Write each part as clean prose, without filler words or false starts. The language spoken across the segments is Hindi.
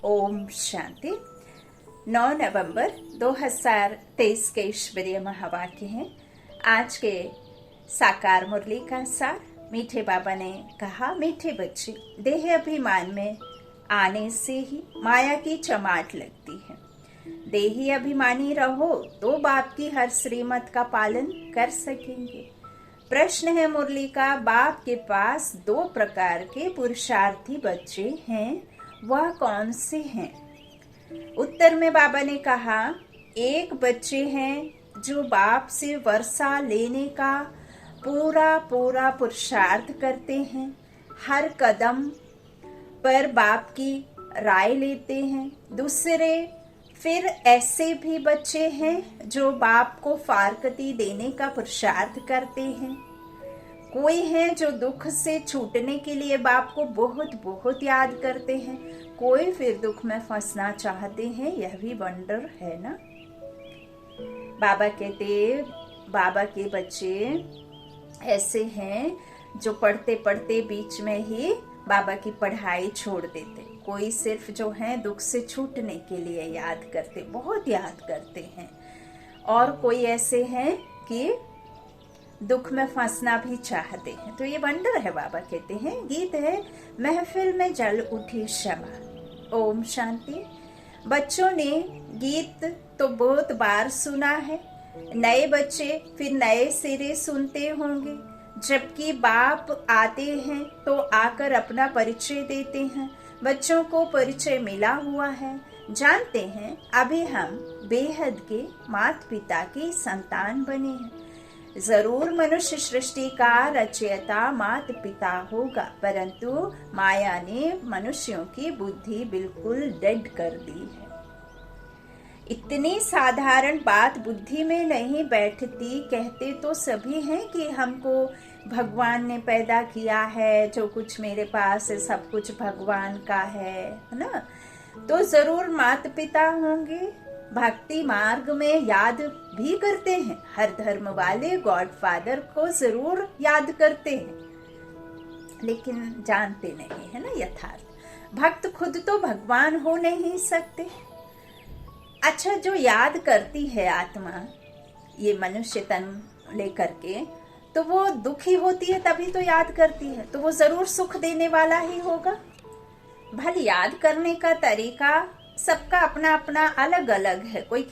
ओम शांति। 9 नवंबर 2023 के ईश्वरीय महावाक्य हैं। आज के साकार मुरली का सार। मीठे बाबा ने कहा, मीठे बच्चे, देह अभिमान में आने से ही माया की चमाट लगती है। देही अभिमानी रहो तो बाप की हर श्रीमत का पालन कर सकेंगे। प्रश्न है मुरली का, बाप के पास 2 प्रकार के पुरुषार्थी बच्चे हैं, वह कौन से हैं? उत्तर में बाबा ने कहा, एक बच्चे हैं जो बाप से वर्षा लेने का पूरा पुरुषार्थ करते हैं, हर कदम पर बाप की राय लेते हैं। दूसरे फिर ऐसे भी बच्चे हैं जो बाप को फारकती देने का पुरुषार्थ करते हैं। कोई है जो दुख से छूटने के लिए बाप को बहुत याद करते हैं, कोई फिर दुख में फंसना चाहते हैं। यह भी वंडर है ना। बाबा कहते, बाबा के बच्चे ऐसे हैं जो पढ़ते पढ़ते बीच में ही बाबा की पढ़ाई छोड़ देते। कोई सिर्फ जो है दुख से छूटने के लिए याद करते, बहुत याद करते हैं। और कोई ऐसे हैं कि दुख में फंसना भी चाहते हैं। तो ये वंडर है। बाबा कहते हैं, गीत है, महफिल में जल उठी क्षमा। ओम शांति। बच्चों ने गीत तो बहुत बार सुना है, नए बच्चे फिर नए सिरे सुनते होंगे। जबकि बाप आते हैं तो आकर अपना परिचय देते हैं। बच्चों को परिचय मिला हुआ है, जानते हैं अभी हम बेहद के माता पिता की संतान बने हैं। जरूर मनुष्य सृष्टि का रचयिता माता पिता होगा, परंतु माया ने मनुष्यों की बुद्धि बिल्कुल डेड कर दी है। इतनी साधारण बात बुद्धि में नहीं बैठती। कहते तो सभी हैं कि हमको भगवान ने पैदा किया है, जो कुछ मेरे पास है सब कुछ भगवान का है ना। तो जरूर माता पिता होंगे। भक्ति मार्ग में याद भी करते हैं। हर धर्म वाले गॉड फादर को जरूर याद करते हैं, लेकिन जानते नहीं है ना यथार्थ। भक्त खुद तो भगवान हो नहीं सकते। अच्छा, जो याद करती है आत्मा ये मनुष्य तन लेकर के, तो वो दुखी होती है तभी तो याद करती है, तो वो जरूर सुख देने वाला ही होगा। भले याद करने का तरीका सबका अपना अपना अलग अलग है, कोई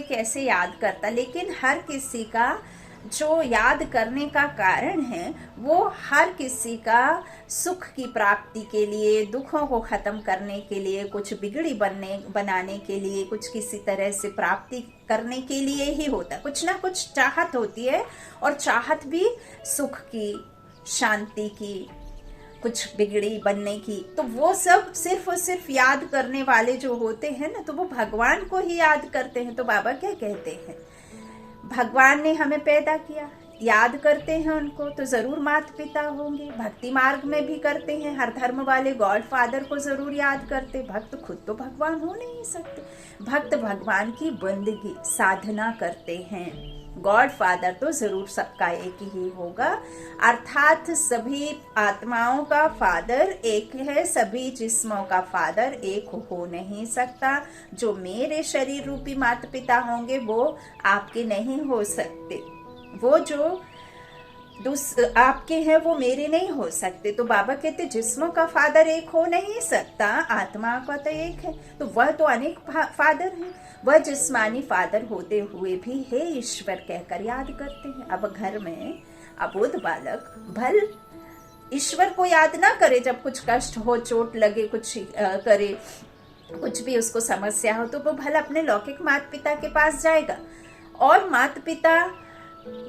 कैसे याद करता, लेकिन हर किसी का जो याद करने का कारण है वो हर किसी का सुख की प्राप्ति के लिए, दुखों को खत्म करने के लिए, कुछ बिगड़ी बनाने के लिए, कुछ किसी तरह से प्राप्ति करने के लिए ही होता है। कुछ ना कुछ चाहत होती है, और चाहत भी सुख की, शांति की, कुछ बिगड़ी बनने की। तो वो सब सिर्फ और सिर्फ याद करने वाले जो होते हैं ना, तो वो भगवान को ही याद करते हैं। तो बाबा क्या कहते हैं, भगवान ने हमें पैदा किया, याद करते हैं उनको, तो जरूर माता पिता होंगे। भक्ति मार्ग में भी करते हैं, हर धर्म वाले गॉड फादर को जरूर याद करते। भक्त खुद तो भगवान हो नहीं सकते। भक्त भगवान की बंदगी साधना करते हैं। गॉड फादर तो जरूर सबका एक ही होगा, अर्थात सभी आत्माओं का फादर एक है, सभी जिस्मों का फादर एक हो नहीं सकता। जो मेरे शरीर रूपी माता पिता होंगे वो आपके नहीं हो सकते, वो जो आपके हैं वो मेरे नहीं हो सकते। तो बाबा कहते जिस्मों का फादर एक हो नहीं सकता, आत्मा का तो एक है। तो वह तो अनेक फादर हैं, वह जिस्मानी फादर होते हुए भी हे ईश्वर कहकर याद करते हैं। अब घर में अबोध बालक भल ईश्वर को याद ना करे, जब कुछ कष्ट हो, चोट लगे, कुछ करे, कुछ भी उसको समस्या हो, तो वो भल अपने लौकिक माता पिता के पास जाएगा। और माता पिता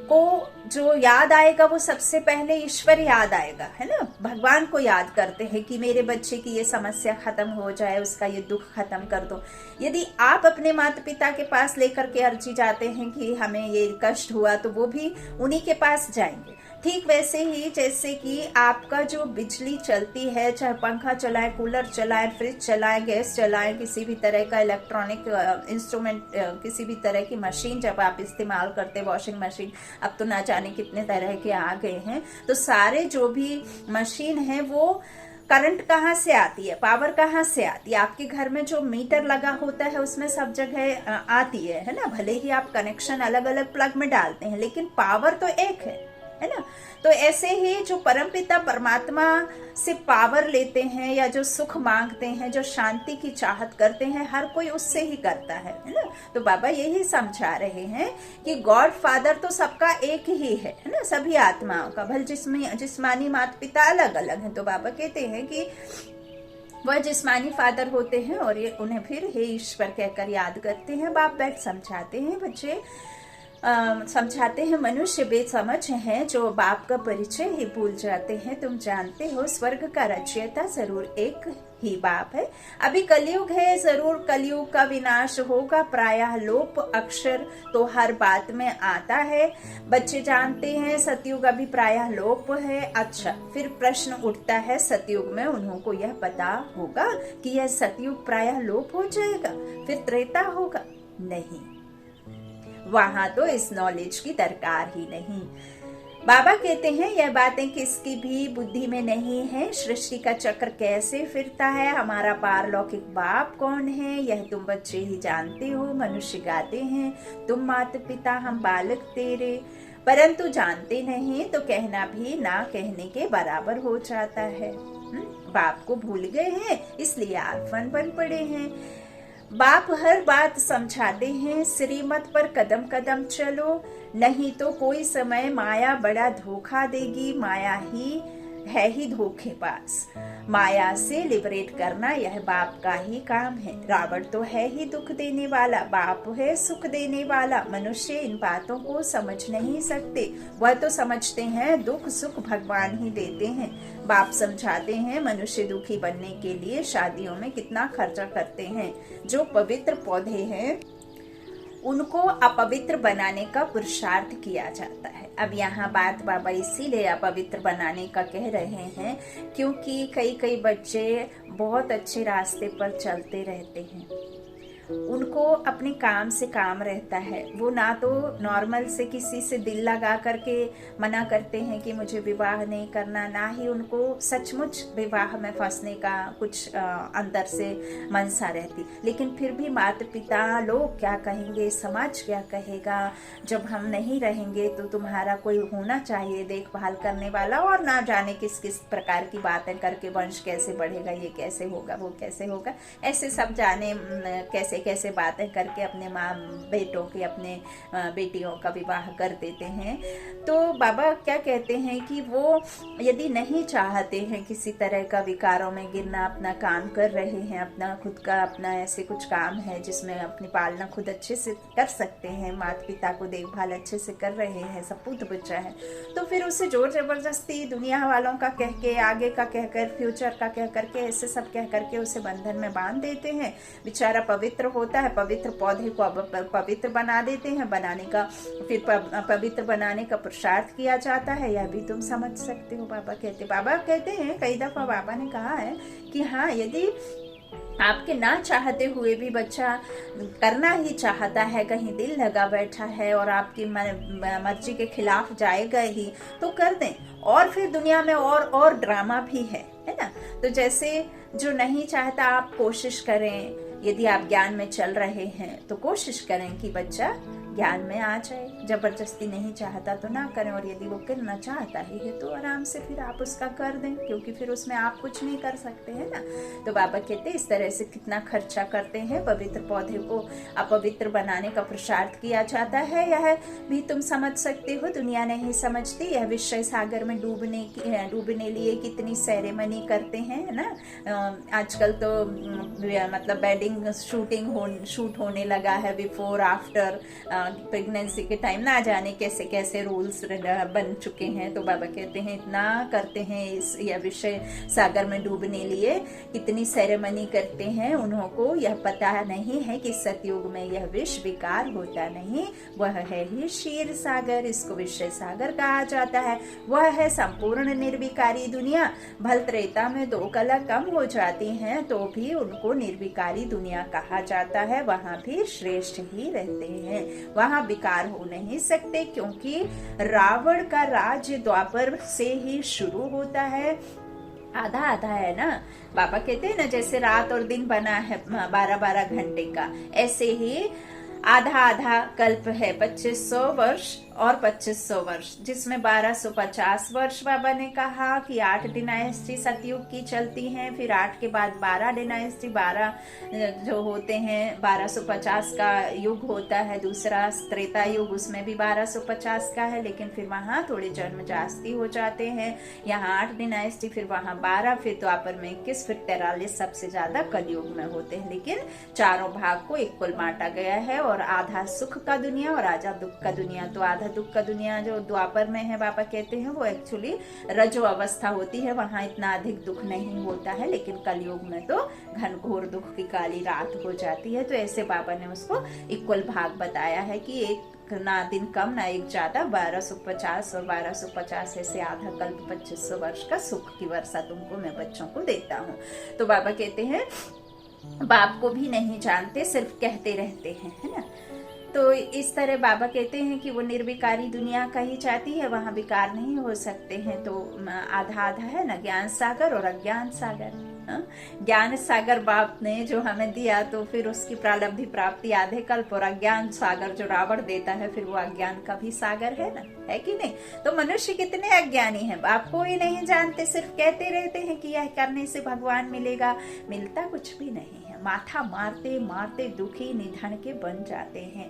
को जो याद आएगा वो सबसे पहले ईश्वर याद आएगा, है ना। भगवान को याद करते हैं कि मेरे बच्चे की ये समस्या खत्म हो जाए, उसका ये दुख खत्म कर दो। यदि आप अपने माता पिता के पास लेकर के अर्जी जाते हैं कि हमें ये कष्ट हुआ, तो वो भी उन्हीं के पास जाएंगे। ठीक वैसे ही जैसे कि आपका जो बिजली चलती है, चाहे पंखा चलाए, कूलर चलाए, फ्रिज चलाए, गैस चलाए, किसी भी तरह का इलेक्ट्रॉनिक इंस्ट्रूमेंट, किसी भी तरह की मशीन जब आप इस्तेमाल करते, वॉशिंग मशीन, अब तो ना जाने कितने तरह के आ गए हैं, तो सारे जो भी मशीन है वो करंट कहाँ से आती है, पावर कहाँ से आती है? आपके घर में जो मीटर लगा होता है उसमें सब जगह आती है ना। भले ही आप कनेक्शन अलग अलग प्लग में डालते हैं, लेकिन पावर तो एक है ना। तो ऐसे ही जो परमपिता परमात्मा से पावर लेते हैं या जो सुख मांगते हैं, जो शांति की चाहत करते हैं, हर कोई उससे ही करता है ना। तो बाबा यही समझा रहे हैं कि गॉड फादर तो सबका एक ही है ना, सभी आत्माओं का। भले जिस्मानी माता पिता अलग अलग हैं, तो बाबा कहते हैं कि वह जिस्मानी फादर होते हैं और ये उन्हें फिर हे ईश्वर कहकर याद करते हैं। बाप बैठ समझाते हैं, बच्चे समझाते हैं, मनुष्य बेसमझ हैं जो बाप का परिचय ही भूल जाते हैं। तुम जानते हो स्वर्ग का रचयिता जरूर एक ही बाप है। अभी कलयुग है, जरूर कलयुग का विनाश होगा, प्रायः लोप अक्षर तो हर बात में आता है। बच्चे जानते हैं सतयुग अभी प्रायः लोप है। अच्छा, फिर प्रश्न उठता है, सतयुग में उन्होंने यह पता होगा कि यह सतयुग प्रायः लोप हो जाएगा, फिर त्रेता होगा? नहीं, वहां तो इस नॉलेज की दरकार ही नहीं। बाबा कहते हैं यह बातें किसकी भी बुद्धि में नहीं है। सृष्टि का चक्र कैसे फिरता है, हमारा पारलौकिक बाप कौन है, यह तुम बच्चे ही जानते हो। मनुष्य गाते हैं, तुम माता पिता हम बालक तेरे, परंतु जानते नहीं तो कहना भी ना कहने के बराबर हो जाता है। बाप को भूल गए हैं, इसलिए आर्फन बन पड़े हैं। बाप हर बात समझाते हैं, श्रीमत पर कदम कदम चलो, नहीं तो कोई समय माया बड़ा धोखा देगी। माया ही है ही धोखेबाज, माया से लिबरेट करना यह बाप का ही काम है। रावण तो है ही दुख देने वाला, बाप है सुख देने वाला। मनुष्य इन बातों को समझ नहीं सकते, वह तो समझते हैं दुख सुख भगवान ही देते हैं। बाप समझाते हैं मनुष्य दुखी बनने के लिए शादियों में कितना खर्चा करते हैं। जो पवित्र पौधे हैं उनको अपवित्र बनाने का पुरुषार्थ किया जाता है। अब यहाँ बात बाबा इसीलिए अपवित्र बनाने का कह रहे हैं क्योंकि कई बच्चे बहुत अच्छे रास्ते पर चलते रहते हैं, उनको अपने काम से काम रहता है। वो ना तो नॉर्मल से किसी से दिल लगा करके मना करते हैं कि मुझे विवाह नहीं करना, ना ही उनको सचमुच विवाह में फंसने का कुछ अंदर से मनसा रहती। लेकिन फिर भी माता पिता लोग क्या कहेंगे, समाज क्या कहेगा, जब हम नहीं रहेंगे तो तुम्हारा कोई होना चाहिए देखभाल करने वाला, और ना जाने किस किस प्रकार की बातें करके वंश कैसे बढ़ेगा, ये कैसे होगा, वो कैसे होगा, ऐसे सब जाने कैसे कैसे बातें करके अपने माँ बेटों के अपने बेटियों का विवाह कर देते हैं। तो बाबा क्या कहते हैं कि वो यदि नहीं चाहते हैं किसी तरह का विकारों में गिरना, अपना काम कर रहे हैं, अपना खुद का अपना ऐसे कुछ काम है जिसमें अपनी पालना खुद अच्छे से कर सकते हैं, माता पिता को देखभाल अच्छे से कर रहे हैं, सपूत बच्चा है, तो फिर उसे जोर जबरदस्ती दुनिया वालों का कह के, आगे का कहकर, फ्यूचर का कह करके, ऐसे सब कह करके उसे बंधन में बांध देते हैं। बेचारा पवित्र होता है, पवित्र पौधे को पवित्र बना देते हैं, बनाने का फिर पवित्र बनाने का पुरुषार्थ किया जाता है। यह भी तुम समझ सकते हो। बाबा कहते हैं कई दफा बाबा ने कहा है कि हाँ, यदि आपके ना चाहते हुए भी बच्चा करना ही चाहता है, कहीं दिल लगा बैठा है और आपकी मर्जी के खिलाफ जाएगा ही, तो कर दें। और फिर दुनिया में और ड्रामा भी है ना। तो जैसे जो नहीं चाहता, आप कोशिश करें, यदि आप ज्ञान में चल रहे हैं तो कोशिश करें कि बच्चा ज्ञान में आ जाए। जबरदस्ती नहीं चाहता तो ना करें, और यदि वो करना चाहता ही है तो आराम से फिर आप उसका कर दें, क्योंकि फिर उसमें आप कुछ नहीं कर सकते हैं ना। तो बाबा कहते इस तरह से कितना खर्चा करते हैं, पवित्र पौधे को अपवित्र बनाने का पुरुषार्थ किया जाता है। यह भी तुम समझ सकते हो, दुनिया नहीं समझती। यह विषय सागर में डूबने लिए कितनी सेरेमनी करते हैं ना। आजकल तो मतलब वेडिंग शूट होने लगा है, बिफोर आफ्टर प्रेगनेंसी के टाइम, ना जाने कैसे कैसे रूल्स बन चुके हैं। तो बाबा कहते हैं इतना करते हैं इस यह विषय सागर में डूबने लिए, कितनी सेरेमनी करते हैं। उनको यह पता नहीं है कि सतयुग में यह विष विकार होता नहीं, वह है ही क्षीर सागर, इसको विषय सागर कहा जाता है। वह है संपूर्ण निर्विकारी दुनिया। भल त्रेता में 2 कला कम हो जाती हैं तो भी उनको निर्विकारी दुनिया कहा जाता है। वहां भी श्रेष्ठ ही रहते हैं, वहां विकार हो नहीं सकते, क्योंकि रावण का राज्य द्वापर से ही शुरू होता है। आधा आधा है ना। बाबा कहते हैं ना, जैसे रात और दिन बना है 12-12 घंटे का, ऐसे ही आधा आधा कल्प है। 2500 वर्ष और 2500 वर्ष, जिसमें 1250 वर्ष बाबा ने कहा कि 8 डिनाइस्टी सतयुग की चलती हैं, फिर 8 के बाद 12 डिनाइस्टी, 12 जो होते हैं 1250 का युग होता है। दूसरा त्रेता युग, उसमें भी 1250 का है, लेकिन फिर वहां थोड़े जन्म जास्ती हो जाते हैं। यहाँ 8 डिनाइस्टी, फिर वहां 12, फिर द्वापर में 21, फिर 43 सबसे ज्यादा कलयुग में होते हैं। लेकिन चारों भाग को इक्वल बांटा गया है, और आधा सुख का दुनिया और आधा दुख का दुनिया। तो आधा दुख का दुनिया जो द्वापर में है, बाबा कहते हैं वो एक्चुअली रजो अवस्था होती है, वहां इतना अधिक दुख नहीं होता है। लेकिन कलयुग में तो घनघोर दुख की काली रात हो जाती है। तो ऐसे बाबा ने उसको इक्वल भाग बताया है कि एक ना दिन कम ना एक ज्यादा, 1250 और 1250 ऐसे आधा कल्प 2500 वर्ष का सुख की वर्षा तुमको मैं बच्चों को देता हूँ। तो बाबा कहते हैं बाप को भी नहीं जानते, सिर्फ कहते रहते हैं, है ना। तो इस तरह बाबा कहते हैं कि वो निर्विकारी दुनिया कही जाती है, वहां विकार नहीं हो सकते हैं। तो आधा आधा है ना, ज्ञान सागर और अज्ञान सागर। ज्ञान सागर बाप ने जो हमें दिया, तो फिर उसकी प्रारब्धि प्राप्ति आधे कल्प, और अज्ञान सागर जो रावण देता है, फिर वो अज्ञान का भी सागर है ना, है कि नहीं। तो मनुष्य कितने अज्ञानी हैं, बाप को ही नहीं जानते, सिर्फ कहते रहते हैं कि यह करने से भगवान मिलेगा, मिलता कुछ भी नहीं है। माथा मारते मारते दुखी निधन के बन जाते हैं,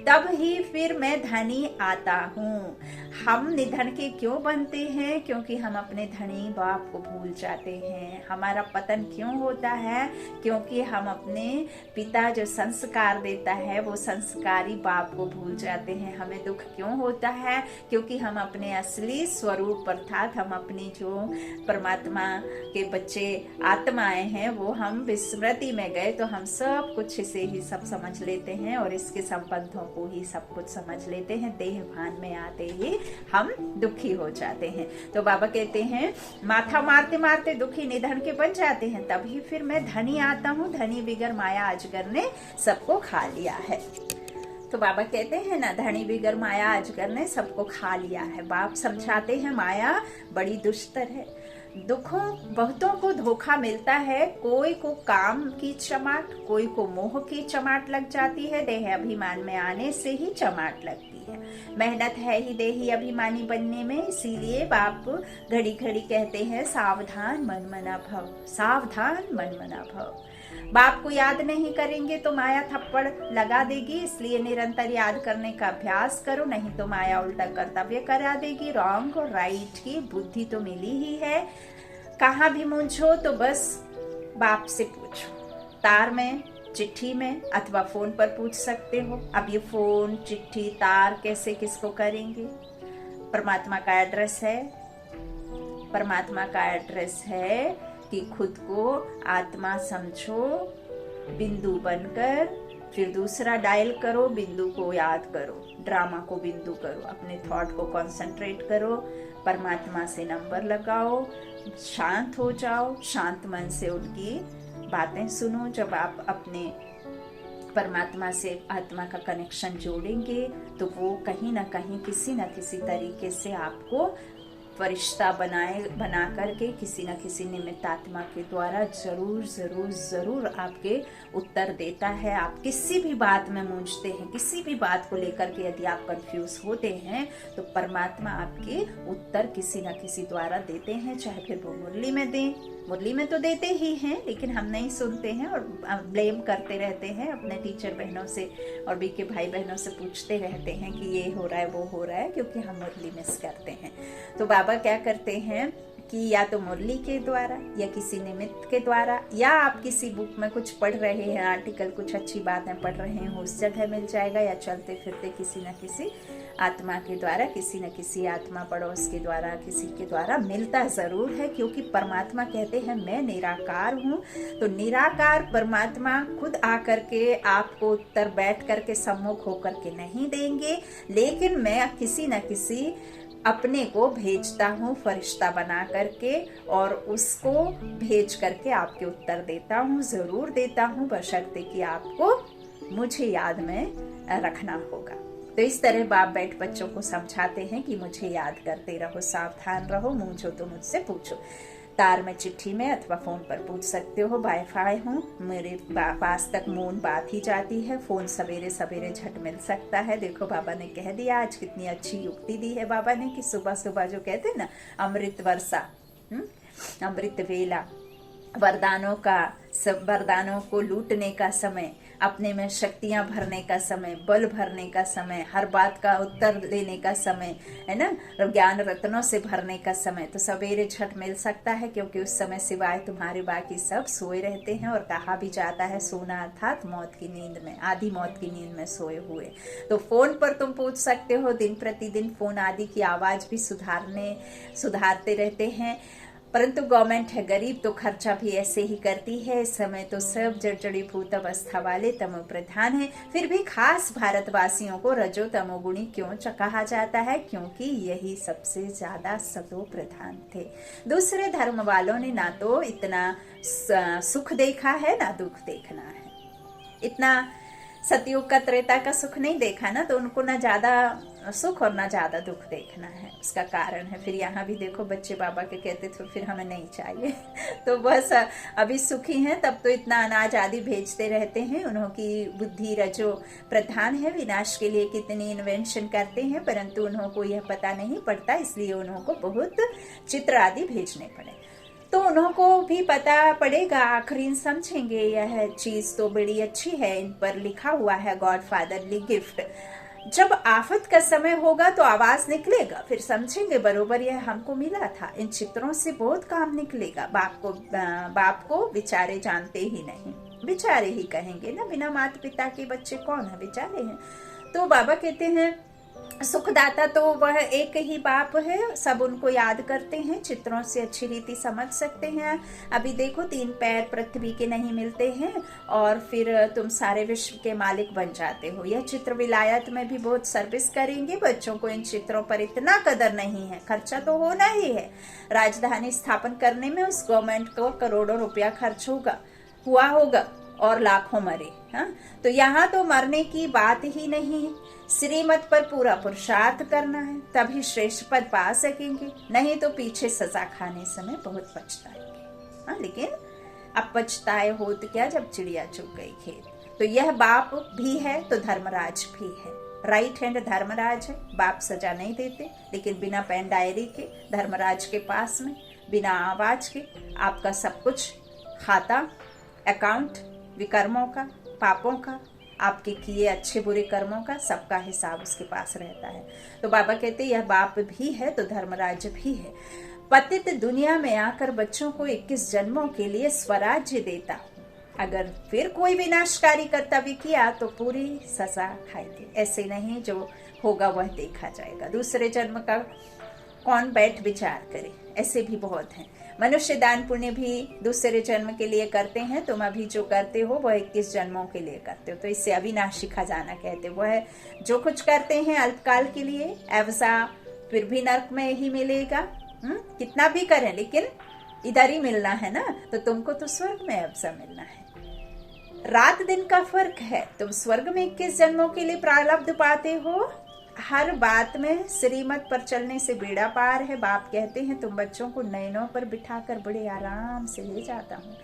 तब ही फिर मैं धनी आता हूँ। हम निधन के क्यों बनते हैं? क्योंकि हम अपने धनी बाप को भूल जाते हैं। हमारा पतन क्यों होता है? क्योंकि हम अपने पिता जो संस्कार देता है, वो संस्कारी बाप को भूल जाते हैं। हमें दुख क्यों होता है? क्योंकि हम अपने असली स्वरूप अर्थात हम अपनी जो परमात्मा के बच्चे आत्माएं हैं, वो हम विस्मृति में गए, तो हम सब कुछ इसे ही सब समझ लेते हैं और इसके संबंधों को ही सब कुछ समझ लेते हैं। देह भान में आते ही हम दुखी हो जाते हैं। तो बाबा कहते हैं माथा मारते मारते दुखी निधन के बन जाते हैं, तभी फिर मैं धनी आता हूँ। धनी बिगर माया अजगर ने सबको खा लिया है। तो बाबा कहते हैं ना, धनी बिगर माया अजगर ने सबको खा लिया है। बाप समझाते हैं माया बड़ी दुष्टर है। दुखों बहुतों को धोखा मिलता है। कोई को काम की चमाट, कोई को मोह की चमाट लग जाती है। देह अभिमान में आने से ही चमाट लगती है। मेहनत है ही देही अभिमानी बनने में, इसीलिए बाप घड़ी घड़ी कहते हैं सावधान मन मना भव, सावधान मन मना भव। बाप को याद नहीं करेंगे तो माया थप्पड़ लगा देगी, इसलिए निरंतर याद करने का अभ्यास करो, नहीं तो माया उल्टा कर्तव्य करा देगी। रॉन्ग और राइट की बुद्धि तो मिली ही है। कहाँ भी मूंझो तो बस बाप से पूछो, तार में, चिट्ठी में अथवा फोन पर पूछ सकते हो। अब ये फोन, चिट्ठी, तार कैसे किसको करेंगे? परमात्मा का एड्रेस है, परमात्मा का एड्रेस है कि खुद को आत्मा समझो बिंदु बनकर, फिर दूसरा डायल करो, बिंदु को याद करो, ड्रामा को बिंदु करो, अपने थॉट को कंसंट्रेट करो, परमात्मा से नंबर लगाओ, शांत हो जाओ, शांत मन से उनकी बातें सुनो। जब आप अपने परमात्मा से आत्मा का कनेक्शन जोड़ेंगे तो वो कहीं ना कहीं किसी न किसी तरीके से आपको फरिश्ता बना करके किसी न किसी निमित्त आत्मा के द्वारा जरूर जरूर जरूर आपके उत्तर देता है। आप किसी भी बात में मूंझते हैं, किसी भी बात को लेकर के यदि आप कंफ्यूज होते हैं, तो परमात्मा आपके उत्तर किसी न किसी द्वारा देते हैं। चाहे फिर वो मुरली में दें, मुरली में तो देते ही हैं, लेकिन हम नहीं सुनते हैं और ब्लेम करते रहते हैं अपने टीचर बहनों से और बीके भाई बहनों से पूछते रहते हैं कि ये हो रहा है वो हो रहा है, क्योंकि हम मुरली मिस करते हैं। तो बाबा क्या करते हैं कि या तो मुरली के द्वारा या किसी निमित्त के द्वारा, या आप किसी बुक में कुछ पढ़ रहे हैं, आर्टिकल कुछ अच्छी बातें पढ़ रहे हो, उस जगह मिल जाएगा, या चलते फिरते किसी न किसी आत्मा के द्वारा, किसी न किसी आत्मा पड़ोस के द्वारा, किसी के द्वारा मिलता जरूर है। क्योंकि परमात्मा कहते हैं मैं निराकार हूँ। तो निराकार परमात्मा खुद आकर के आपको उत्तर बैठ करके सम्मुख होकर के नहीं देंगे, लेकिन मैं किसी न किसी अपने को भेजता हूँ फरिश्ता बना करके, और उसको भेज करके आपके उत्तर देता हूँ, जरूर देता हूँ, बशर्ते कि आपको मुझे याद में रखना होगा। तो इस तरह बाप बैठ बच्चों को समझाते हैं कि मुझे याद करते रहो, सावधान रहो, मूंझो तो मुझसे पूछो। तार में, चिट्ठी में अथवा फोन पर पूछ सकते हो। वाईफाई हूँ, मेरे पास तक मून बात ही जाती है, फोन सवेरे सवेरे झट मिल सकता है। देखो बाबा ने कह दिया, आज कितनी अच्छी युक्ति दी है बाबा ने कि सुबह सुबह जो कहते हैं ना, अमृत वर्षा, अमृत वेला, वरदानों का, सब वरदानों को लूटने का समय, अपने में शक्तियां भरने का समय, बल भरने का समय, हर बात का उत्तर लेने का समय है ना, ज्ञान रत्नों से भरने का समय। तो सवेरे झट मिल सकता है, क्योंकि उस समय सिवाय तुम्हारे बाकी सब सोए रहते हैं। और कहा भी जाता है, सोना अर्थात मौत की नींद में, आधी मौत की नींद में सोए हुए। तो फोन पर तुम पूछ सकते हो। दिन प्रतिदिन फोन आदि की आवाज भी सुधारते रहते हैं, परंतु गवर्नमेंट है गरीब तो खर्चा भी ऐसे ही करती है। इस समय तो सब जर्जरीभूत अवस्था वाले तमो प्रधान है। फिर भी खास भारतवासियों को रजो तमोगुणी क्यों कहा जाता है? क्योंकि यही सबसे ज्यादा सतो प्रधान थे। दूसरे धर्म वालों ने ना तो इतना सुख देखा है ना दुख देखना है, इतना सतयुग का त्रेता का सुख नहीं देखा ना, तो उनको ना ज्यादा सुख और ना ज्यादा दुख देखना है। उसका कारण है, फिर यहाँ भी देखो बच्चे बाबा के कहते थे फिर हमें नहीं चाहिए तो बस अभी सुखी हैं, तब तो इतना अनाज आदि भेजते रहते हैं। उन्हों की बुद्धि रजो प्रधान है, विनाश के लिए कितनी इन्वेंशन करते हैं, परंतु उन्हों को यह पता नहीं पड़ता, इसलिए उन्हों को बहुत चित्र आदि भेजने पड़े। तो उन्हों को भी पता पड़ेगा, आखिर समझेंगे यह चीज तो बड़ी अच्छी है, इन पर लिखा हुआ है गॉड फादरली गिफ्ट। जब आफत का समय होगा तो आवाज निकलेगा, फिर समझेंगे बरोबर यह हमको मिला था। इन चित्रों से बहुत काम निकलेगा। बाप को बेचारे जानते ही नहीं, बेचारे ही कहेंगे ना, बिना माता पिता के बच्चे कौन है, बेचारे हैं। तो बाबा कहते हैं सुखदाता तो वह एक ही बाप है, सब उनको याद करते हैं, चित्रों से अच्छी रीति समझ सकते हैं। अभी देखो 3 पैर पृथ्वी के नहीं मिलते हैं और फिर तुम सारे विश्व के मालिक बन जाते हो। यह चित्र विलायत में भी बहुत सर्विस करेंगे। बच्चों को इन चित्रों पर इतना कदर नहीं है, खर्चा तो होना ही है। राजधानी स्थापन करने में उस गवर्नमेंट को करोड़ों रुपया खर्च हुआ होगा और लाखों मरे। हाँ, तो यहाँ तो मरने की बात ही नहीं है, श्रीमत पर पूरा पुरुषार्थ करना है, तभी श्रेष्ठ पद पा सकेंगे, नहीं तो पीछे सजा खाने समय बहुत पछताएंगे। हाँ, लेकिन अब पछताए हो तो क्या, जब चिड़िया चुग गई खेत। तो यह बाप भी है तो धर्मराज भी है। राइट हैंड धर्मराज है, बाप सजा नहीं देते, लेकिन बिना पेन डायरी के धर्मराज के पास में, बिना आवाज के आपका सब कुछ खाता, अकाउंट, विकर्मों का, पापों का, आपके किए अच्छे बुरे कर्मों का, सबका हिसाब उसके पास रहता है। तो बाबा कहते यह बाप भी है तो धर्मराज भी है। पतित दुनिया में आकर बच्चों को 21 जन्मों के लिए स्वराज्य देता हूँ। अगर फिर कोई विनाशकारी कर्तव्य किया तो पूरी सजा खाएगी। ऐसे नहीं जो होगा वह देखा जाएगा। दूसरे जन्म का कौन बैठ विचार करे, ऐसे भी बहुत हैं। मनुष्य दान पुण्य भी दूसरे जन्म के लिए करते हैं। तुम अभी जो करते हो वह 21 जन्मों के लिए करते हो, तो इससे अविनाशी खजाना कहते हो। वह जो कुछ करते हैं अल्पकाल के लिए, एवसा फिर भी नर्क में ही मिलेगा। कितना भी करें लेकिन इधर ही मिलना है ना, तो तुमको तो स्वर्ग में एवसा मिलना है। रात दिन का फर्क है। तुम स्वर्ग में 21 जन्मों के लिए प्रारब्ध पाते हो। हर बात में श्रीमत पर चलने से बेड़ा पार है। बाप कहते हैं तुम बच्चों को नैनों पर बिठाकर बड़े आराम से ले जाता हूँ।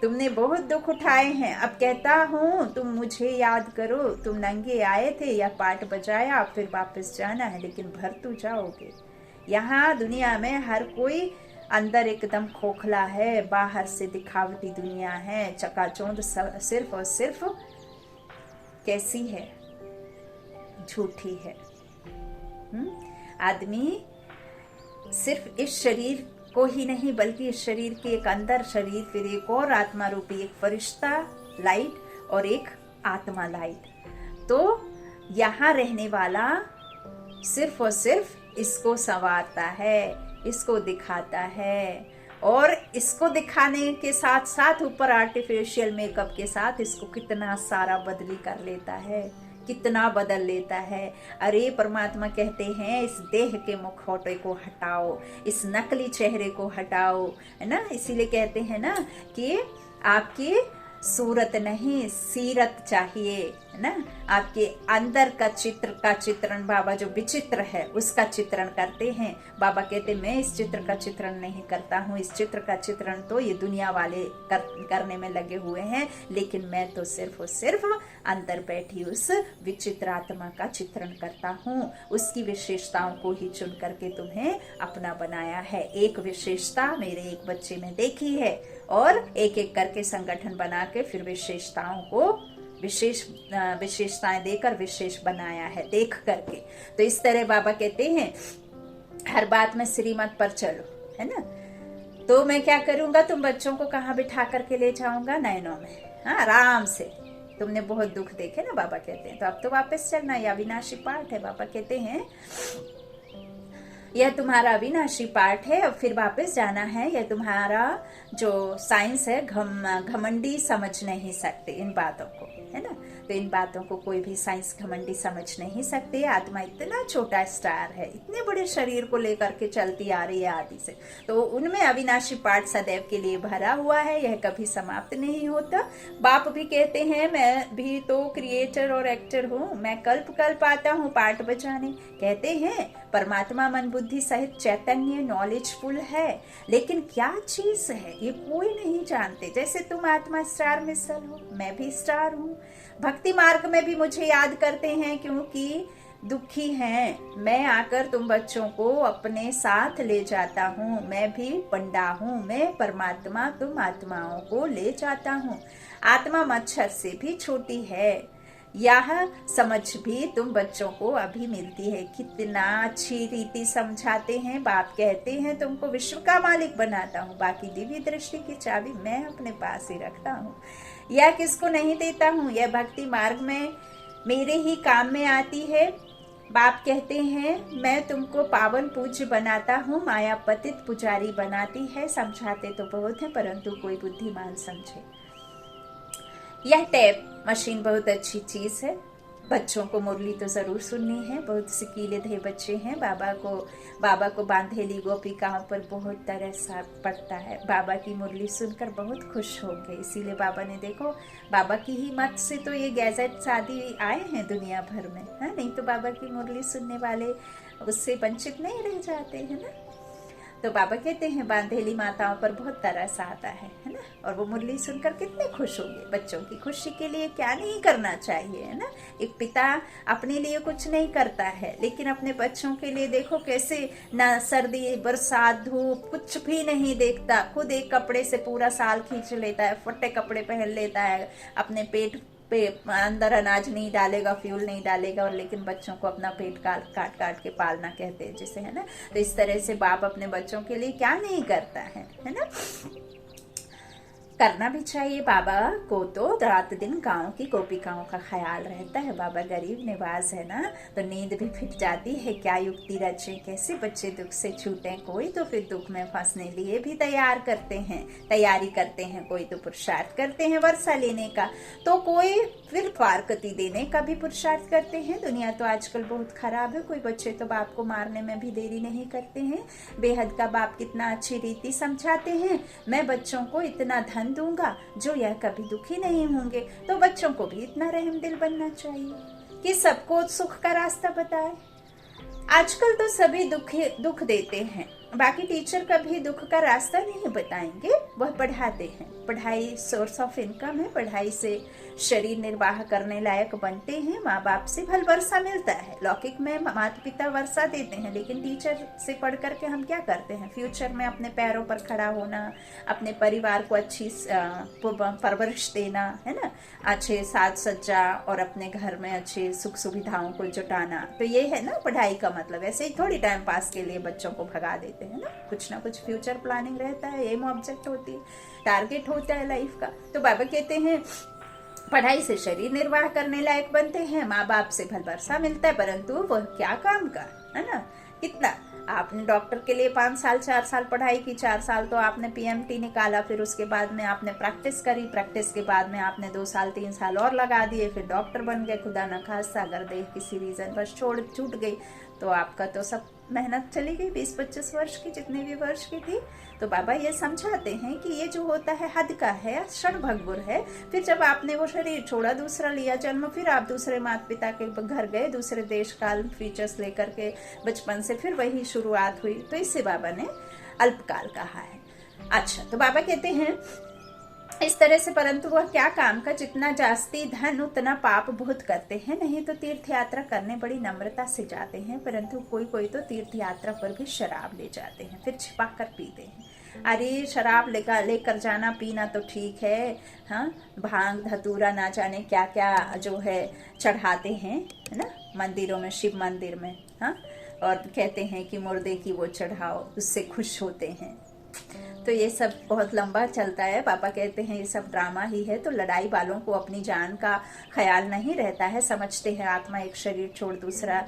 तुमने बहुत दुख उठाए हैं, अब कहता हूँ तुम मुझे याद करो। तुम नंगे आए थे, यह पाठ बजाया, फिर वापस जाना है, लेकिन भर तो जाओगे। यहाँ दुनिया में हर कोई अंदर एकदम खोखला है, बाहर से दिखावटी दुनिया है, चकाचौंध सिर्फ और सिर्फ कैसी है, झूठी है। आदमी सिर्फ इस शरीर को ही नहीं, बल्कि इस शरीर के एक अंदर शरीर, फिर एक और आत्मा रूपी एक फरिश्ता लाइट और एक आत्मा लाइट। तो यहाँ रहने वाला सिर्फ और सिर्फ इसको संवारता है, इसको दिखाता है, और इसको दिखाने के साथ साथ ऊपर आर्टिफिशियल मेकअप के साथ इसको कितना सारा बदली कर लेता है, कितना बदल लेता है। अरे परमात्मा कहते हैं इस देह के मुखौटे को हटाओ, इस नकली चेहरे को हटाओ, है ना। इसीलिए कहते हैं ना कि आपकी सूरत नहीं सीरत चाहिए, है ना, आपके अंदर का चित्रण बाबा जो विचित्र है उसका चित्रण करते हैं। बाबा कहते मैं इस चित्र का चित्रण नहीं करता हूँ, इस चित्र का चित्रण तो ये दुनिया वाले करने में लगे हुए हैं, लेकिन मैं तो सिर्फ और सिर्फ अंदर बैठी उस विचित्र आत्मा का चित्रण करता हूँ। उसकी विशेषताओं को ही चुन करके तुम्हें अपना बनाया है। एक विशेषता मेरे एक बच्चे में देखी है और एक एक करके संगठन बना के फिर विशेषताओं को विशेषताएं देकर विशेष बनाया है देख करके। तो इस तरह बाबा कहते हैं हर बात में श्रीमत पर चलो, है ना। तो मैं क्या करूंगा, तुम बच्चों को कहाँ बिठा करके ले जाऊंगा, नयनों में, हाँ, आराम से। तुमने बहुत दुख देखे ना, बाबा कहते हैं, तो अब तो वापस चलना, यह अविनाशी पार्ट है। बाबा कहते हैं यह तुम्हारा अविनाशी पार्ट है, अब फिर वापस जाना है। यह तुम्हारा जो साइंस है, घमंडी समझ नहीं सकते इन बातों को, है ना। तो इन बातों को कोई भी साइंस घमंडी समझ नहीं सकते। आत्मा इतना छोटा स्टार है, इतने बड़े शरीर को लेकर के चलती आ रही है आदि से, तो उनमें अविनाशी पार्ट सदैव के लिए भरा हुआ है, यह कभी समाप्त नहीं होता। बाप भी कहते हैं मैं भी तो क्रिएटर और एक्टर हूँ, मैं कल्प कल्प आता हूँ पार्ट बजाने। कहते हैं परमात्मा मन बुद्धि सहित चैतन्य नॉलेजफुल है, लेकिन क्या चीज है ये कोई नहीं जानते। जैसे तुम आत्मा स्टार मिसल हो, मैं भी स्टार हूँ। भक्ति मार्ग में भी मुझे याद करते हैं क्योंकि दुखी हैं। मैं आकर तुम बच्चों को अपने साथ ले जाता हूँ, मैं भी पंडा हूँ, मैं परमात्मा तुम आत्माओं को ले जाता हूँ। आत्मा मच्छर से भी छोटी है, यह समझ भी तुम बच्चों को अभी मिलती है। कितना अच्छी रीति समझाते हैं। बाप कहते हैं तुमको विश्व का मालिक बनाता हूँ, बाकी दिव्य दृष्टि की चाबी मैं अपने पास ही रखता हूँ। यह किसको नहीं देता हूँ, यह भक्ति मार्ग में मेरे ही काम में आती है। बाप कहते हैं मैं तुमको पावन पूज्य बनाता हूँ, माया पतित पुजारी बनाती है। समझाते तो बहुत है परंतु कोई बुद्धिमान समझे। यह टैप मशीन बहुत अच्छी चीज है। बच्चों को मुरली तो जरूर सुननी है, बहुत सिकीले थे बच्चे हैं। बाबा को बांधेली गोपिकाओं पर बहुत तरस पड़ता है। बाबा की मुरली सुनकर बहुत खुश हो गए, इसीलिए बाबा ने देखो, बाबा की ही मत से तो ये गैजेट्स आदि आए हैं दुनिया भर में, है नहीं तो बाबा की मुरली सुनने वाले उससे वंचित नहीं रह जाते, है ना। तो बाबा कहते हैं बांधेली माताओं पर बहुत तरस आता है ना। और वो मुरली सुनकर कितने खुश होंगे। बच्चों की खुशी के लिए क्या नहीं करना चाहिए, है ना। एक पिता अपने लिए कुछ नहीं करता है, लेकिन अपने बच्चों के लिए देखो कैसे, ना सर्दी बरसात धूप कुछ भी नहीं देखता, खुद एक कपड़े से पूरा साल खींच लेता है, फटे कपड़े पहन लेता है, अपने पेट पे अंदर अनाज नहीं डालेगा, फ्यूल नहीं डालेगा, और लेकिन बच्चों को अपना पेट काट काट के पालना कहते हैं जिसे, है ना। तो इस तरह से बाप अपने बच्चों के लिए क्या नहीं करता है ना। करना भी चाहिए। बाबा को तो रात दिन गांव की गोपिकाओं का ख्याल रहता है। बाबा गरीब निवास है ना, तो नींद भी फिट जाती है। क्या युक्ति रचे, कैसे बच्चे दुख से छूटे। कोई तो फिर दुख में फंसने लिए भी तैयारी करते हैं। कोई तो पुरुषार्थ करते हैं वर्षा लेने का, तो कोई फिर फारकती देने का भी पुरुषार्थ करते हैं। दुनिया तो आजकल बहुत खराब है। कोई बच्चे तो बाप को मारने में भी देरी नहीं करते हैं। बेहद का बाप कितना अच्छी रीति समझाते हैं, मैं बच्चों को इतना धन दूंगा जो यह कभी दुखी नहीं होंगे। तो बच्चों को भी इतना रहम दिल बनना चाहिए कि सबको सुख का रास्ता बताए। आजकल तो सभी दुख देते हैं, बाकी टीचर कभी दुख का रास्ता नहीं बताएंगे, वह पढ़ाते हैं। पढ़ाई सोर्स ऑफ इनकम है, पढ़ाई से शरीर निर्वाह करने लायक बनते हैं। माँ बाप से फल वर्षा मिलता है। लौकिक में माता पिता वर्षा देते हैं, लेकिन टीचर से पढ़ करके हम क्या करते हैं, फ्यूचर में अपने पैरों पर खड़ा होना, अपने परिवार को अच्छी परवरिश देना, है ना, अच्छे साज सज्जा और अपने घर में अच्छे सुख सुविधाओं को जुटाना। तो ये है ना पढ़ाई का मतलब। ऐसे ही थोड़ी टाइम पास के लिए बच्चों को भगा देते हैं ना, कुछ ना कुछ फ्यूचर प्लानिंग रहता है, एम ऑब्जेक्ट होती है, टारगेट होता है लाइफ का। तो बाबा कहते हैं पढ़ाई से शरीर निर्वाह करने लायक बनते हैं, माँ बाप से फल वर्षा मिलता है, परंतु वह क्या काम का, है ना। कितना आपने डॉक्टर के लिए 5 साल 4 साल पढ़ाई की, 4 साल तो आपने पीएमटी निकाला, फिर उसके बाद में आपने प्रैक्टिस करी, प्रैक्टिस के बाद में आपने 2 साल 3 साल और लगा दिए, फिर डॉक्टर बन गए। खुदा न खास्ता अगर देह किसी रीजन पर छूट गई तो आपका तो सब मेहनत चली गई 20-25 वर्ष की, जितने भी वर्ष की थी। तो बाबा ये समझाते हैं कि ये जो होता है हद का है, क्षण भंगुर है। फिर जब आपने वो शरीर छोड़ा, दूसरा लिया जन्म, फिर आप दूसरे माता पिता के घर गए, दूसरे देश काल फीचर्स लेकर के बचपन से फिर वही शुरुआत हुई। तो इससे बाबा ने अल्पकाल कहा है। अच्छा, तो बाबा कहते हैं इस तरह से, परंतु वह क्या काम का, जितना जास्ती धन उतना पाप बहुत करते हैं। नहीं तो तीर्थ यात्रा करने बड़ी नम्रता से जाते हैं, परंतु कोई कोई तो तीर्थ यात्रा पर भी शराब ले जाते हैं, फिर छिपा कर पीते हैं। अरे शराब लेकर जाना पीना तो ठीक है, हाँ, भांग धतूरा ना जाने क्या क्या जो है चढ़ाते हैं, है ना, मंदिरों में, शिव मंदिर में, हाँ, और कहते हैं कि मुर्दे की वो चढ़ाओ, उससे खुश होते हैं। तो ये सब बहुत लंबा चलता है। पापा कहते हैं ये सब ड्रामा ही है। तो लड़ाई वालों को अपनी जान का ख्याल नहीं रहता है, समझते हैं आत्मा एक शरीर छोड़ दूसरा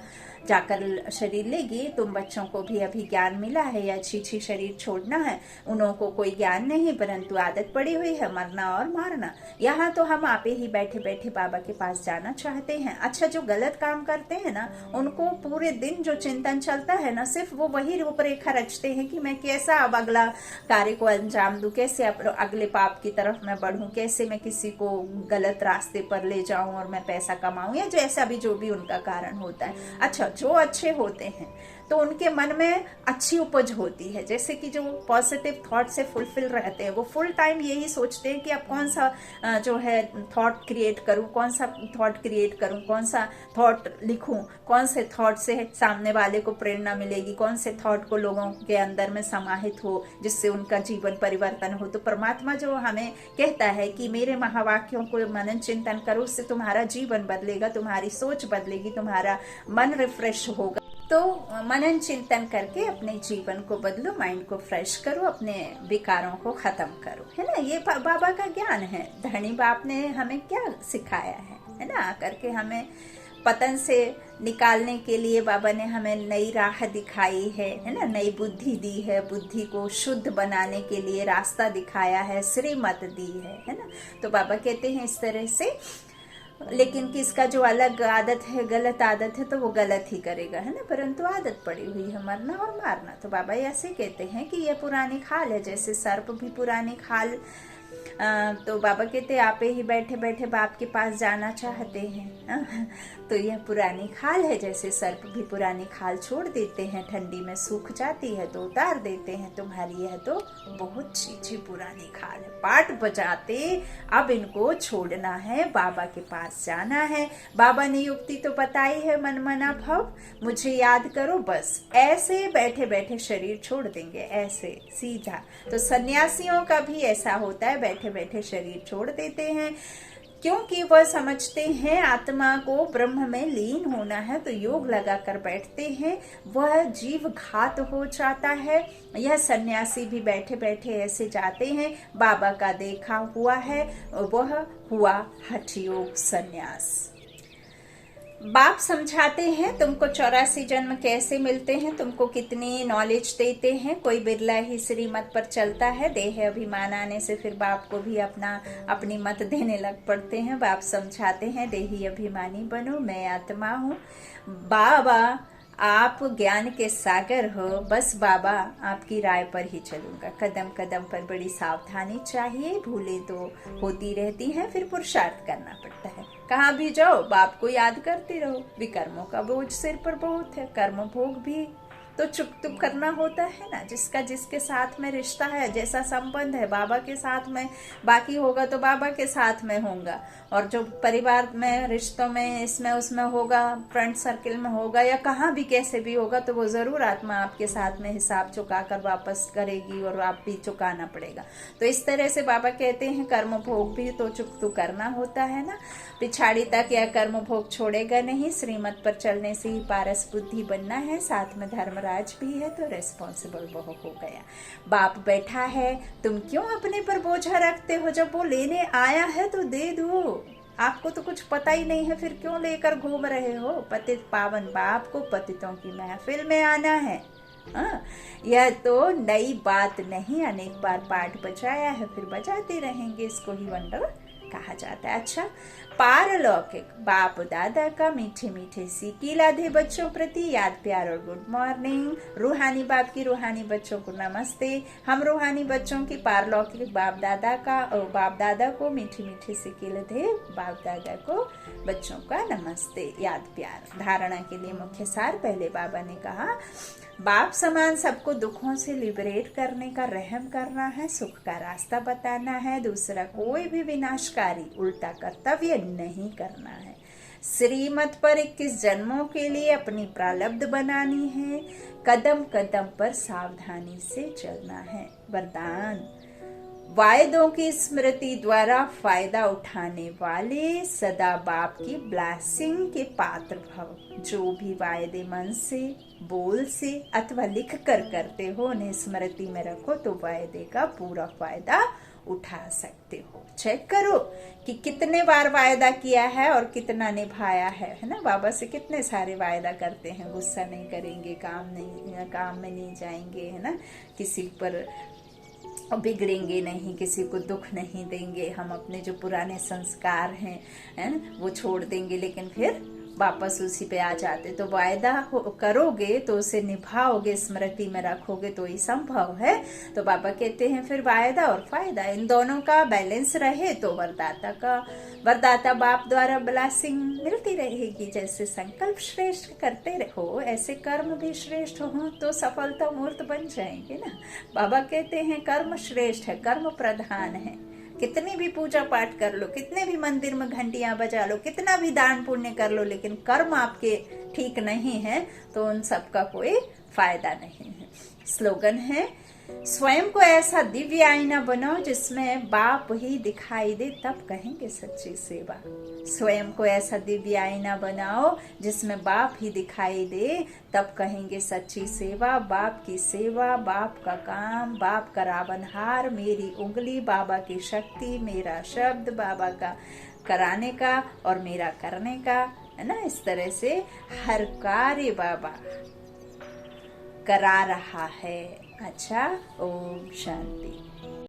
जाकर शरीर लेगी। तुम बच्चों को भी अभी ज्ञान मिला है, या अच्छी शरीर छोड़ना है, उन्हों को कोई ज्ञान नहीं, परंतु आदत पड़ी हुई है मरना और मारना। यहाँ तो हम आपे ही बैठे बैठे बाबा के पास जाना चाहते हैं। अच्छा, जो गलत काम करते हैं ना, उनको पूरे दिन जो चिंतन चलता है ना, सिर्फ वो वही रूपरेखा रचते हैं कि मैं कैसा अब अगला कार्य को अंजाम दूं, कैसे अगले पाप की तरफ मैं बढ़ूं, कैसे मैं किसी को गलत रास्ते पर ले जाऊं और मैं पैसा कमाऊं, या जैसा भी जो भी उनका कारण होता है। अच्छा, जो अच्छे होते हैं तो उनके मन में अच्छी उपज होती है। जैसे कि जो पॉजिटिव थॉट से फुलफिल रहते हैं, वो फुल टाइम यही सोचते हैं कि अब कौन सा जो है थॉट क्रिएट करूं, कौन सा थॉट क्रिएट करूं, कौन सा थॉट लिखूं, कौन से थॉट से सामने वाले को प्रेरणा मिलेगी, कौन से थॉट को लोगों के अंदर में समाहित हो जिससे उनका जीवन परिवर्तन हो। तो परमात्मा जो हमें कहता है कि मेरे महावाक्यों को मनन चिंतन करो, उससे तुम्हारा जीवन बदलेगा, तुम्हारी सोच बदलेगी, तुम्हारा मन रिफ्रेश होगा। तो मनन चिंतन करके अपने जीवन को बदलो, माइंड को फ्रेश करो, अपने विकारों को खत्म करो, है ना। ये बाबा का ज्ञान है। धनी बाप ने हमें क्या सिखाया है ना, आकर के हमें पतन से निकालने के लिए बाबा ने हमें नई राह दिखाई है ना, नई बुद्धि दी है, बुद्धि को शुद्ध बनाने के लिए रास्ता दिखाया है, श्रीमत दी है ना। तो बाबा कहते हैं इस तरह से, लेकिन किसका जो अलग आदत है, गलत आदत है, तो वो गलत ही करेगा, है ना। परंतु आदत पड़ी हुई है मरना और मारना। तो बाबा ऐसे कहते हैं कि यह पुरानी खाल है, जैसे सर्प भी पुरानी खाल। तो बाबा कहते आप ही बैठे बैठे बाप के पास जाना चाहते हैं। तो यह पुरानी खाल है, जैसे सर्प भी पुरानी खाल छोड़ देते हैं, ठंडी में सूख जाती है तो उतार देते हैं। तुम्हारी यह तो बहुत चीची पुरानी खाल है, पाठ बजाते अब इनको छोड़ना है, बाबा के पास जाना है। बाबा ने युक्ति तो बताई है, मन मना भव मुझे याद करो, बस ऐसे बैठे बैठे शरीर छोड़ देंगे, ऐसे सीधा। तो सन्यासियों का भी ऐसा होता है, बैठे बैठे शरीर छोड़ देते हैं, क्योंकि वह समझते हैं आत्मा को ब्रह्म में लीन होना है। तो योग लगा कर बैठते हैं, वह जीव घात हो जाता है। यह सन्यासी भी बैठे बैठे ऐसे जाते हैं। बाबा का देखा हुआ है, वह हुआ हठ योग सन्यास। बाप समझाते हैं तुमको 84 जन्म कैसे मिलते हैं, तुमको कितनी नॉलेज देते हैं। कोई बिरला ही श्रीमत पर चलता है, देह अभिमान आने से फिर बाप को भी अपनी मत देने लग पड़ते हैं। बाप समझाते हैं देही अभिमानी बनो, मैं आत्मा हूँ। बाबा आप ज्ञान के सागर हो, बस बाबा आपकी राय पर ही चलूंगा। कदम कदम पर बड़ी सावधानी चाहिए, भूलें तो होती रहती हैं, फिर पुरुषार्थ करना पड़ता है। कहाँ भी जाओ बाप को याद करते रहो। विकर्मों का बोझ सिर पर बहुत है, कर्म भोग भी तो चुप करना होता है ना। जिसका जिसके साथ में रिश्ता है, जैसा संबंध है बाबा के साथ में, बाकी होगा तो बाबा के साथ में होगा। और जो परिवार में, रिश्तों में, इसमें उसमें होगा, फ्रेंड सर्किल में होगा, या कहाँ भी कैसे भी होगा, तो वो जरूर आत्मा आपके साथ में हिसाब चुका कर वापस करेगी और आप भी चुकाना पड़ेगा। तो इस तरह से बाबा कहते हैं कर्म भोग भी तो चुप करना होता है ना। पिछाड़ी तक यह कर्म भोग छोड़ेगा नहीं, श्रीमत पर चलने से ही पारस बुद्धि बनना है। साथ में धर्मराज भी है तो रेस्पॉन्सिबल बहु हो गया। बाप बैठा है, तुम क्यों अपने पर बोझा रखते हो? जब वो लेने आया है तो दे दो। आपको तो कुछ पता ही नहीं है, फिर क्यों लेकर घूम रहे हो? पतित पावन बाप को पतितों की महफिल में आना है। यह तो नई बात नहीं, अनेक बार पाठ बजाया है, फिर बजाते रहेंगे। इसको ही वंडर कहा जाता है। अच्छा, पारलौकिक बाप दादा का मीठे मीठे सीखी लादे बच्चों प्रति याद प्यार और गुड मॉर्निंग। रूहानी बाप की रूहानी बच्चों को नमस्ते। हम रूहानी बच्चों की पारलौकिक बाप दादा को मीठी मीठी सीखी लादे बाप दादा को बच्चों का नमस्ते, याद प्यार। धारणा के लिए मुख्य सार, पहले बाबा ने कहा बाप समान सबको दुखों से लिबरेट करने का रहम करना है, सुख का रास्ता बताना है। दूसरा, कोई भी विनाशकारी उल्टा कर्तव्य नहीं करना है। श्रीमत पर 21 जन्मों के लिए अपनी प्रारब्ध बनानी है। कदम कदम पर सावधानी से चलना है। वरदान, वायदों की स्मृति द्वारा फायदा उठाने वाले सदा बाप की ब्लेसिंग के पात्र भव। जो भी वायदे मन से, बोल से अथवा लिख कर करते हो, उन्हें स्मृति में रखो तो वायदे का पूरा फायदा उठा सकते हो। चेक करो कि कितने बार वायदा किया है और कितना निभाया है ना। बाबा से कितने सारे वायदा करते हैं, गुस्सा नहीं करेंगे, काम में नहीं जाएंगे, है ना, किसी पर बिगड़ेंगे नहीं, किसी को दुख नहीं देंगे, हम अपने जो पुराने संस्कार हैं है ना वो छोड़ देंगे, लेकिन फिर वापस उसी पे आ जाते। तो वायदा करोगे तो उसे निभाओगे, स्मृति में रखोगे तो ही संभव है। तो बाबा कहते हैं फिर वायदा और फायदा इन दोनों का बैलेंस रहे तो वरदाता बाप द्वारा ब्लेसिंग मिलती रहेगी। जैसे संकल्प श्रेष्ठ करते रहो, ऐसे कर्म भी श्रेष्ठ हो तो सफलता मूर्त बन जाएंगे ना। बाबा कहते हैं कर्म श्रेष्ठ है, कर्म प्रधान है। कितनी भी पूजा पाठ कर लो, कितने भी मंदिर में घंटियां बजा लो, कितना भी दान पुण्य कर लो, लेकिन कर्म आपके ठीक नहीं है तो उन सब का कोई फायदा नहीं है। स्लोगन है, स्वयं को ऐसा दिव्य आईना बनाओ जिसमें बाप ही दिखाई दे, तब कहेंगे सच्ची सेवा। स्वयं को ऐसा दिव्य आईना बनाओ जिसमें बाप ही दिखाई दे, तब कहेंगे सच्ची सेवा। बाप की सेवा, बाप का काम, बाप का रावणहार, मेरी उंगली, बाबा की शक्ति, मेरा शब्द, बाबा का कराने का और मेरा करने का, है ना। इस तरह से हर कार्य बाबा करा रहा है। अच्छा, ओम शांति।